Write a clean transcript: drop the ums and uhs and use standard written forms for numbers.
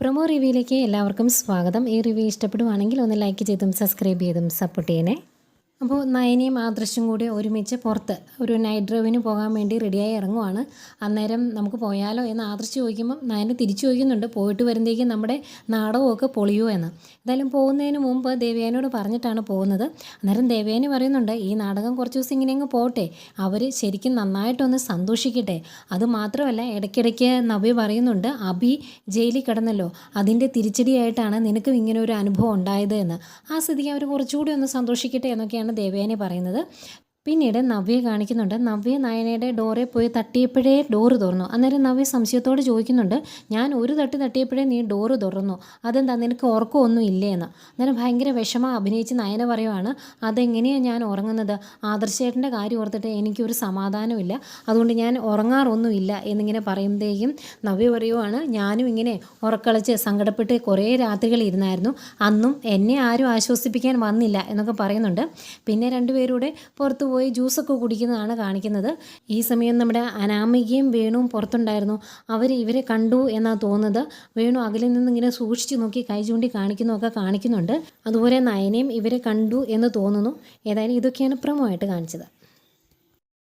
Promo റിവ്യൂയിലേക്ക് എല്ലാവർക്കും സ്വാഗതം. ഈ റിവ്യൂ ഇഷ്ടപ്പെടുവാണെങ്കിൽ ഒന്ന് ലൈക്ക് ചെയ്തും സബ്സ്ക്രൈബ് ചെയ്തും സപ്പോർട്ട് ചെയ്യണേ. അപ്പോൾ നയനയും ആദർശും കൂടി ഒരുമിച്ച് പുറത്ത് ഒരു നൈറ്റ് ഡ്രൈവിന് പോകാൻ വേണ്ടി റെഡിയായി ഇറങ്ങുവാണ്. അന്നേരം നമുക്ക് പോയാലോ എന്ന് ആദർശ് ചോദിക്കുമ്പം നയന തിരിച്ചു ചോദിക്കുന്നുണ്ട്, പോയിട്ട് വരുമ്പോഴേക്കും നമ്മുടെ നാടകമൊക്കെ പൊളിയോ എന്ന്. എന്തായാലും പോകുന്നതിന് മുമ്പ് ദേവയാനിയോട് പറഞ്ഞിട്ടാണ് പോകുന്നത്. അന്നേരം ദേവയാനി പറയുന്നുണ്ട്, ഈ നാടകം കുറച്ച് ദിവസം ഇങ്ങനെ അങ്ങ് പോട്ടെ, അവർ ശരിക്കും നന്നായിട്ടൊന്ന് സന്തോഷിക്കട്ടെ. അതുമാത്രമല്ല, ഇടയ്ക്കിടയ്ക്ക് നവ്യ പറയുന്നുണ്ട്, അഭി ജയിലിൽ കിടന്നല്ലോ, അതിൻ്റെ തിരിച്ചടിയായിട്ടാണ് നിനക്കും ഇങ്ങനെ ഒരു അനുഭവം ഉണ്ടായത് എന്ന്. ആ സ്ഥിതിക്ക് അവർ കുറച്ചുകൂടി ഒന്ന് സന്തോഷിക്കട്ടെ എന്നൊക്കെയാണ് ദേവയാനി പറയുന്നത്. പിന്നീട് നവ്യയെ കാണിക്കുന്നുണ്ട്. നവ്യ നയനയുടെ ഡോറെ പോയി തട്ടിയപ്പോഴേ ഡോറ് തുറന്നു. അന്നേരം നവ്യ സംശയത്തോട് ചോദിക്കുന്നുണ്ട്, ഞാൻ ഒരു തട്ടിയപ്പോഴേ നീ ഡോറ് തുറന്നു, അതെന്താ നിനക്ക് ഉറക്കമൊന്നും ഇല്ലേ എന്ന്. അന്നേരം ഭയങ്കര വിഷമം അഭിനയിച്ച് നയന പറയുവാണ്, അതെങ്ങനെയാണ് ഞാൻ ഉറങ്ങുന്നത്, ആദർശേട്ടൻ്റെ കാര്യം ഓർത്തിട്ട് എനിക്കൊരു സമാധാനമില്ല, അതുകൊണ്ട് ഞാൻ ഉറങ്ങാറൊന്നുമില്ല എന്നിങ്ങനെ പറയുമ്പോഴേക്കും നവ്യ പറയുവാണ്, ഞാനും ഇങ്ങനെ ഉറക്കളച്ച് സങ്കടപ്പെട്ട് കുറേ രാത്രികൾ ഇരുന്നായിരുന്നു, അന്നും എന്നെ ആരും ആശ്വസിപ്പിക്കാൻ വന്നില്ല എന്നൊക്കെ പറയുന്നുണ്ട്. പിന്നെ രണ്ടുപേരൂടെ പുറത്തു പോയി ജ്യൂസൊക്കെ കുടിക്കുന്നതാണ് കാണിക്കുന്നത്. ഈ സമയം നമ്മുടെ അനാമികയും വേണുവും പുറത്തുണ്ടായിരുന്നു. അവർ ഇവരെ കണ്ടു എന്നാണ് തോന്നുന്നത്. വേണു അകലിൽ നിന്ന് ഇങ്ങനെ സൂക്ഷിച്ചു നോക്കി കൈ ചൂണ്ടി കാണിക്കുന്നതൊക്കെ കാണിക്കുന്നുണ്ട്. അതുപോലെ നയനയും ഇവരെ കണ്ടു എന്ന് തോന്നുന്നു. ഏതായാലും ഇതൊക്കെയാണ് പ്രമോ ആയിട്ട് കാണിച്ചത്.